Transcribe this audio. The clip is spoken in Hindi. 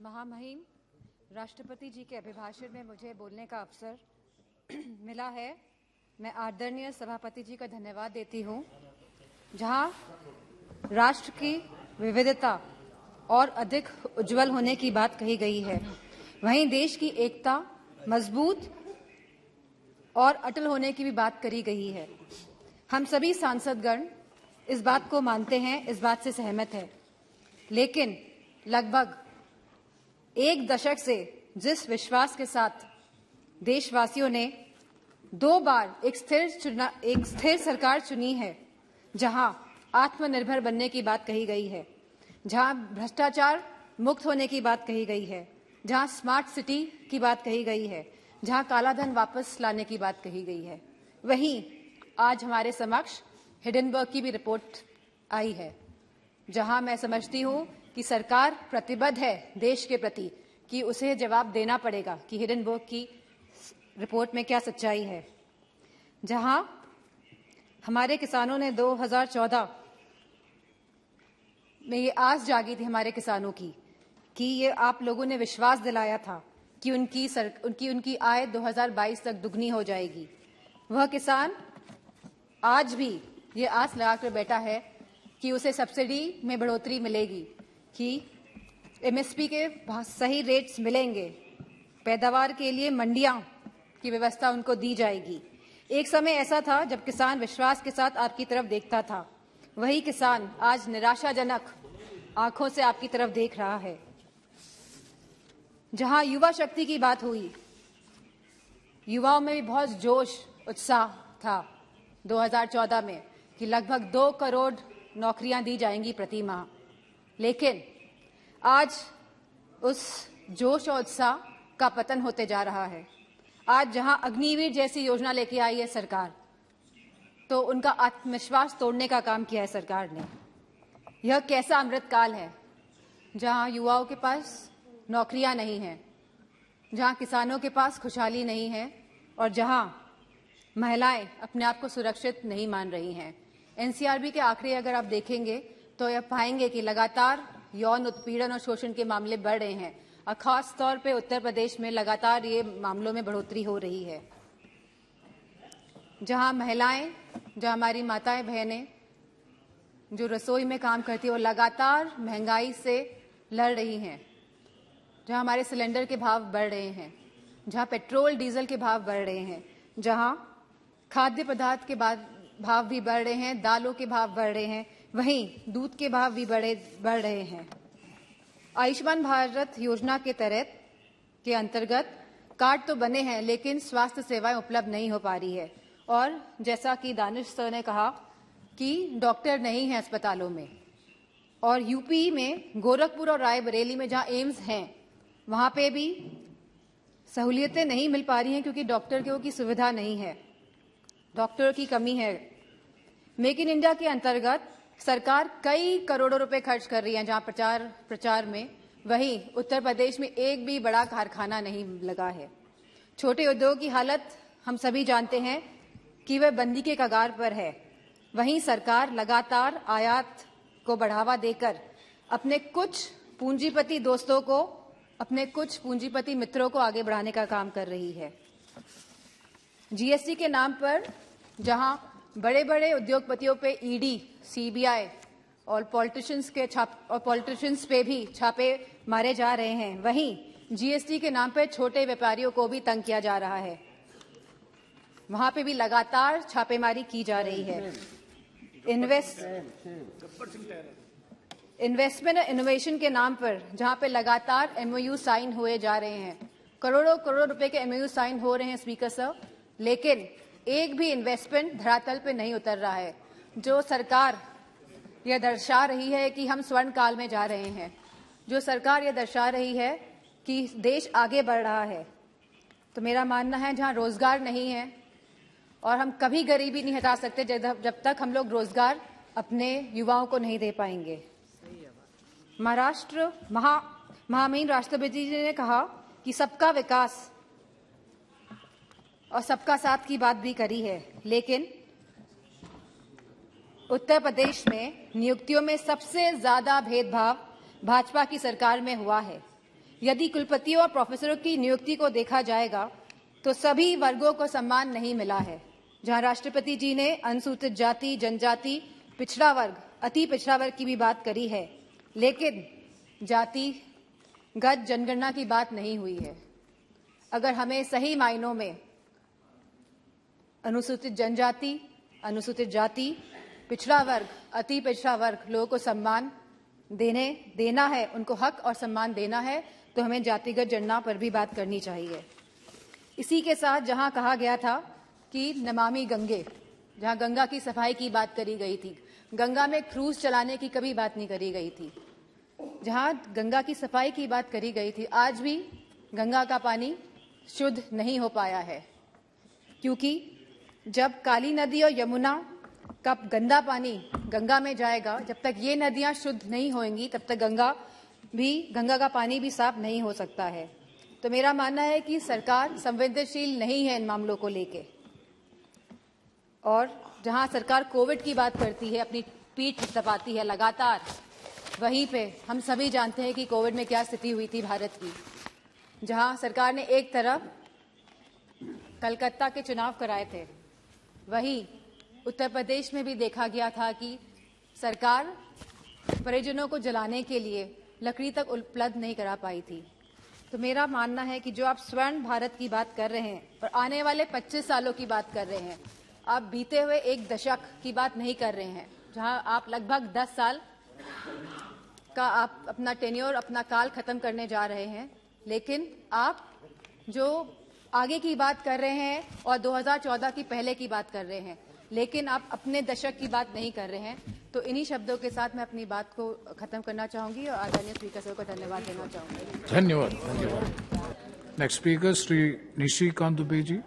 महामहिम राष्ट्रपति जी के अभिभाषण में मुझे बोलने का अवसर मिला है। मैं आदरणीय सभापति जी का धन्यवाद देती हूँ। जहाँ राष्ट्र की विविधता और अधिक उज्जवल होने की बात कही गई है, वहीं देश की एकता मजबूत और अटल होने की भी बात करी गई है। हम सभी सांसदगण इस बात को मानते हैं, इस बात से सहमत है। लेकिन लगभग एक दशक से जिस विश्वास के साथ देशवासियों ने 2 बार एक स्थिर सरकार चुनी है, जहां आत्मनिर्भर बनने की बात कही गई है, जहां भ्रष्टाचार मुक्त होने की बात कही गई है, जहां स्मार्ट सिटी की बात कही गई है, जहां कालाधन वापस लाने की बात कही गई है, वहीं आज हमारे समक्ष हिडेनबर्ग की भी रिपोर्ट आई है, जहां मैं समझती हूं कि सरकार प्रतिबद्ध है देश के प्रति कि उसे जवाब देना पड़ेगा कि हिडेनबर्ग की रिपोर्ट में क्या सच्चाई है। जहां हमारे किसानों ने 2014 में ये आस जागी थी हमारे किसानों की कि ये आप लोगों ने विश्वास दिलाया था कि उनकी आय 2022 तक दुगनी हो जाएगी। वह किसान आज भी ये आस लगाकर बैठा है कि उसे सब्सिडी में बढ़ोतरी मिलेगी, कि एमएसपी के सही रेट्स मिलेंगे, पैदावार के लिए मंडियां की व्यवस्था उनको दी जाएगी। एक समय ऐसा था जब किसान विश्वास के साथ आपकी तरफ देखता था। वही किसान आज निराशाजनक आंखों से आपकी तरफ देख रहा है। जहां युवा शक्ति की बात हुई, युवाओं में भी बहुत जोश उत्साह था 2014 में कि लगभग 2 करोड़ नौकरियां दी जाएंगी प्रति माह। लेकिन आज उस जोश और उत्साह का पतन होते जा रहा है। आज जहां अग्निवीर जैसी योजना लेके आई है सरकार, तो उनका आत्मविश्वास तोड़ने का काम किया है सरकार ने। यह कैसा अमृतकाल है जहां युवाओं के पास नौकरियां नहीं हैं, जहां किसानों के पास खुशहाली नहीं है और जहां महिलाएं अपने आप को सुरक्षित नहीं मान रही हैं। एनसीआरबी के आंकड़े अगर आप देखेंगे तो यह पाएंगे कि लगातार यौन उत्पीड़न और शोषण के मामले बढ़ रहे हैं और खास तौर पे उत्तर प्रदेश में लगातार ये मामलों में बढ़ोतरी हो रही है। जहां महिलाएं, जहां हमारी माताएं बहनें जो रसोई में काम करती है, वो लगातार महंगाई से लड़ रही हैं, जहां हमारे सिलेंडर के भाव बढ़ रहे हैं, जहां पेट्रोल डीजल के भाव बढ़ रहे हैं, जहां खाद्य पदार्थ के भाव भी बढ़ रहे हैं, दालों के भाव बढ़ रहे हैं, वहीं दूध के भाव भी बढ़ रहे हैं। आयुष्मान भारत योजना के तहत के अंतर्गत कार्ड तो बने हैं, लेकिन स्वास्थ्य सेवाएं उपलब्ध नहीं हो पा रही है। और जैसा कि दानिश सर ने कहा कि डॉक्टर नहीं है अस्पतालों में, और यूपी में गोरखपुर और रायबरेली में जहां एम्स हैं, वहां पे भी सहूलियतें नहीं मिल पा रही हैं क्योंकि डॉक्टर की सुविधा नहीं है, डॉक्टर की कमी है। मेक इन इंडिया के अंतर्गत सरकार कई करोड़ों रुपए खर्च कर रही है जहां प्रचार में, वहीं उत्तर प्रदेश में एक भी बड़ा कारखाना नहीं लगा है। छोटे उद्योग की हालत हम सभी जानते हैं कि वह बंदी के कगार पर है। वहीं सरकार लगातार आयात को बढ़ावा देकर अपने कुछ पूंजीपति दोस्तों को, अपने कुछ पूंजीपति मित्रों को आगे बढ़ाने का काम कर रही है। जीएसटी के नाम पर जहां बड़े बड़े उद्योगपतियों पे ईडी, सीबीआई और पॉलिटिशियंस पे भी छापे मारे जा रहे हैं, वहीं जीएसटी के नाम पर छोटे व्यापारियों को भी तंग किया जा रहा है। वहां पे भी लगातार छापेमारी की जा रही है। इन्वेस्टमेंट और इनोवेशन के नाम पर जहां पे लगातार एमओयू साइन हुए जा रहे हैं, करोड़ों रुपए के एमओयू साइन हो रहे हैं स्पीकर सर, लेकिन एक भी इन्वेस्टमेंट धरातल पे नहीं उतर रहा है। जो सरकार यह दर्शा रही है कि हम स्वर्ण काल में जा रहे हैं, जो सरकार यह दर्शा रही है कि देश आगे बढ़ रहा है, तो मेरा मानना है जहां रोजगार नहीं है, और हम कभी गरीबी नहीं हटा सकते जब तक हम लोग रोजगार अपने युवाओं को नहीं दे पाएंगे। महामहिम राष्ट्रपति जी ने कहा कि सबका विकास और सबका साथ की बात भी करी है, लेकिन उत्तर प्रदेश में नियुक्तियों में सबसे ज्यादा भेदभाव भाजपा की सरकार में हुआ है। यदि कुलपतियों और प्रोफेसरों की नियुक्ति को देखा जाएगा तो सभी वर्गों को सम्मान नहीं मिला है। जहां राष्ट्रपति जी ने अनुसूचित जाति, जनजाति, पिछड़ा वर्ग, अति पिछड़ा वर्ग की भी बात करी है, लेकिन जातिगत जनगणना की बात नहीं हुई है। अगर हमें सही मायनों में अनुसूचित जनजाति, अनुसूचित जाति, पिछड़ा वर्ग, अति पिछड़ा वर्ग लोगों को सम्मान देना है, उनको हक और सम्मान देना है, तो हमें जातिगत जनगणना पर भी बात करनी चाहिए। इसी के साथ जहां कहा गया था कि नमामि गंगे, जहां गंगा की सफाई की बात करी गई थी, गंगा में क्रूज चलाने की कभी बात नहीं करी गई थी। जहां गंगा की सफाई की बात करी गई थी, आज भी गंगा का पानी शुद्ध नहीं हो पाया है, क्योंकि जब काली नदी और यमुना का गंदा पानी गंगा में जाएगा, जब तक ये नदियां शुद्ध नहीं होंगी, तब तक गंगा का पानी भी साफ नहीं हो सकता है। तो मेरा मानना है कि सरकार संवेदनशील नहीं है इन मामलों को लेके, और जहां सरकार कोविड की बात करती है, अपनी पीठ थपथपाती है लगातार, वहीं पे हम सभी जानते हैं कि कोविड में क्या स्थिति हुई थी भारत की। जहां सरकार ने एक तरफ कलकत्ता के चुनाव कराए थे, वहीं उत्तर प्रदेश में भी देखा गया था कि सरकार परिजनों को जलाने के लिए लकड़ी तक उपलब्ध नहीं करा पाई थी। तो मेरा मानना है कि जो आप स्वर्ण भारत की बात कर रहे हैं और आने वाले 25 सालों की बात कर रहे हैं, आप बीते हुए एक दशक की बात नहीं कर रहे हैं, जहां आप लगभग 10 साल का आप अपना टेन्योर, अपना काल खत्म करने जा रहे हैं। लेकिन आप जो आगे की बात कर रहे हैं और 2014 की पहले की बात कर रहे हैं, लेकिन आप अपने दशक की बात नहीं कर रहे हैं। तो इन्हीं शब्दों के साथ मैं अपनी बात को खत्म करना चाहूंगी और आदरणीय स्पीकर साहब को धन्यवाद देना चाहूंगी। धन्यवाद। Next speaker Shri Nishikant Dubey ji.